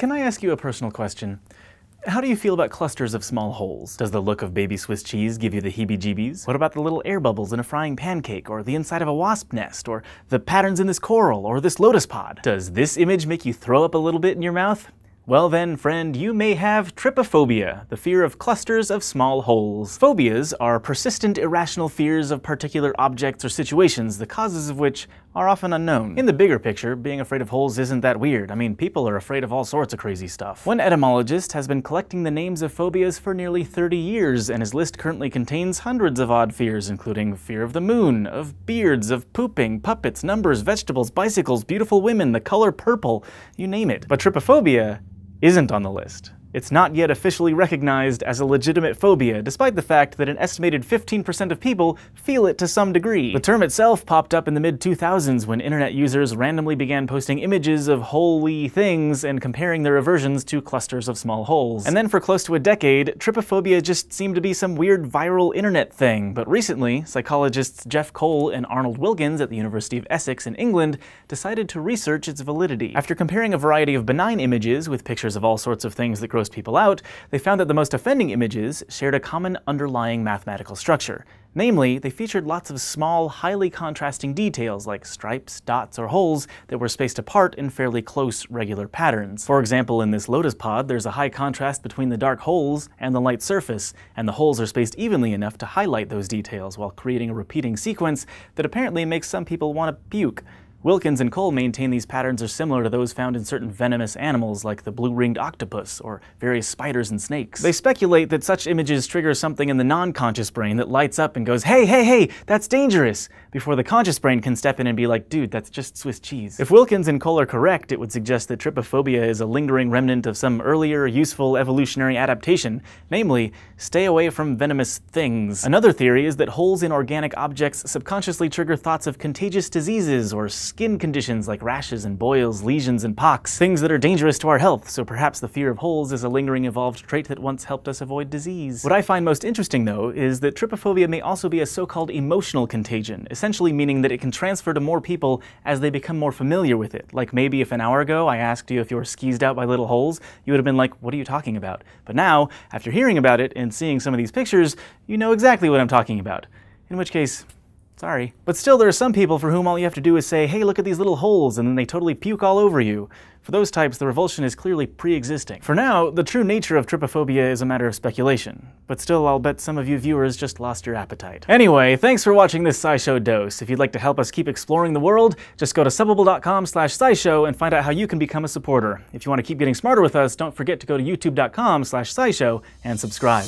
Can I ask you a personal question? How do you feel about clusters of small holes? Does the look of baby Swiss cheese give you the heebie-jeebies? What about the little air bubbles in a frying pancake, or the inside of a wasp nest, or the patterns in this coral, or this lotus pod? Does this image make you throw up a little bit in your mouth? Well then, friend, you may have trypophobia, the fear of clusters of small holes. Phobias are persistent, irrational fears of particular objects or situations, the causes of which are often unknown. In the bigger picture, being afraid of holes isn't that weird. I mean, people are afraid of all sorts of crazy stuff. One etymologist has been collecting the names of phobias for nearly 30 years, and his list currently contains hundreds of odd fears, including fear of the moon, of beards, of pooping, puppets, numbers, vegetables, bicycles, beautiful women, the color purple, you name it. But trypophobia isn't on the list. It's not yet officially recognized as a legitimate phobia, despite the fact that an estimated 15% of people feel it to some degree. The term itself popped up in the mid-2000s when internet users randomly began posting images of holy things and comparing their aversions to clusters of small holes. And then for close to a decade, trypophobia just seemed to be some weird viral internet thing. But recently, psychologists Jeff Cole and Arnold Wilkins at the University of Essex in England decided to research its validity. After comparing a variety of benign images with pictures of all sorts of things that gross people out, they found that the most offending images shared a common underlying mathematical structure. Namely, they featured lots of small, highly contrasting details like stripes, dots, or holes that were spaced apart in fairly close, regular patterns. For example, in this lotus pod, there's a high contrast between the dark holes and the light surface, and the holes are spaced evenly enough to highlight those details while creating a repeating sequence that apparently makes some people want to puke. Wilkins and Cole maintain these patterns are similar to those found in certain venomous animals like the blue-ringed octopus or various spiders and snakes. They speculate that such images trigger something in the non-conscious brain that lights up and goes, "Hey, hey, hey, that's dangerous!" before the conscious brain can step in and be like, "Dude, that's just Swiss cheese." If Wilkins and Cole are correct, it would suggest that trypophobia is a lingering remnant of some earlier, useful evolutionary adaptation, namely, stay away from venomous things. Another theory is that holes in organic objects subconsciously trigger thoughts of contagious diseases or skin conditions like rashes and boils, lesions and pox, things that are dangerous to our health, so perhaps the fear of holes is a lingering evolved trait that once helped us avoid disease. What I find most interesting, though, is that trypophobia may also be a so-called emotional contagion, essentially meaning that it can transfer to more people as they become more familiar with it. Like maybe if an hour ago I asked you if you were skeezed out by little holes, you would have been like, "What are you talking about?" But now, after hearing about it and seeing some of these pictures, you know exactly what I'm talking about. In which case, sorry. But still, there are some people for whom all you have to do is say, "Hey, look at these little holes," and then they totally puke all over you. For those types, the revulsion is clearly pre-existing. For now, the true nature of trypophobia is a matter of speculation. But still, I'll bet some of you viewers just lost your appetite. Anyway, thanks for watching this SciShow dose. If you'd like to help us keep exploring the world, just go to subbable.com/SciShow and find out how you can become a supporter. If you want to keep getting smarter with us, don't forget to go to youtube.com/SciShow and subscribe.